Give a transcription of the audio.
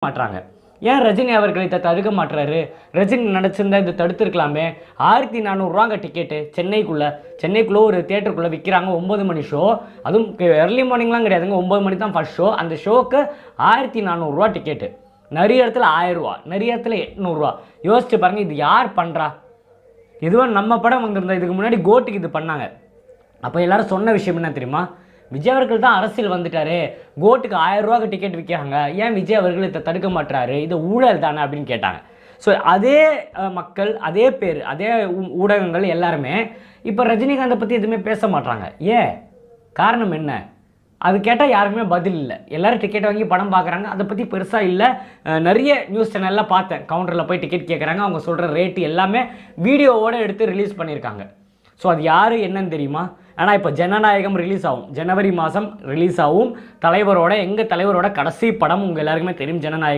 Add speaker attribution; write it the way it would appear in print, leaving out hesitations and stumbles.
Speaker 1: மாட்றாங்க. ஏன் ரஜினி அவர்கள் இதை தடுக்க மாட்டுறாரு? ரஜினி நடிச்சிருந்தா இதை தடுத்துருக்கலாமே. 1400 டிக்கெட்டு சென்னைக்குள்ளே ஒரு தியேட்டருக்குள்ளே விற்கிறாங்க. 9 மணி ஷோ, அதுவும் எர்லி மார்னிங்லாம் கிடையாதுங்க. 9 மணி தான் ஃபர்ஸ்ட் ஷோ. அந்த ஷோக்கு 1400 டிக்கெட்டு. நிறைய இடத்துல 1000, நிறைய இடத்துல 800. யோசிச்சு பாருங்க, இது யார் பண்ணுறா? இதுவும் நம்ம படம் வந்திருந்தா இதுக்கு முன்னாடி கோட்டுக்கு இது பண்ணாங்க. அப்போ எல்லாரும் சொன்ன விஷயம் என்ன தெரியுமா? விஜய் அவர்கள் தான் அரசியல் வந்துட்டாரு, கோட்டுக்கு 1000 டிக்கெட் விற்கிறாங்க, ஏன் விஜய் அவர்கள் இதை தடுக்க மாட்டுறாரு, இது ஊழல் தானே அப்படின்னு கேட்டாங்க. ஸோ அதே மக்கள், அதே பேர், அதே ஊடகங்கள் எல்லாருமே இப்போ ரஜினிகாந்தை பற்றி எதுவுமே பேச மாட்டாங்க. ஏன்? காரணம் என்ன? அது கேட்டால் யாருக்குமே பதில் இல்லை. எல்லோரும் டிக்கெட் வாங்கி படம் பார்க்குறாங்க, அதை பற்றி பெருசாக இல்லை. நிறைய நியூஸ் சேனல்லாம் பார்த்தேன், கவுண்டரில் போய் டிக்கெட் கேட்குறாங்க, அவங்க சொல்கிற ரேட்டு எல்லாமே வீடியோவோடு எடுத்து ரிலீஸ் பண்ணியிருக்காங்க. ஸோ அது யார் என்னன்னு தெரியுமா? ஆனால் இப்போ ஜனநாயகம் ரிலீஸ் ஆகும், ஜனவரி மாதம் ரிலீஸ் ஆகும். தலைவரோட, எங்கள் தலைவரோட கடைசி படம் உங்கள் எல்லாருக்குமே தெரியும், ஜனநாயகம்.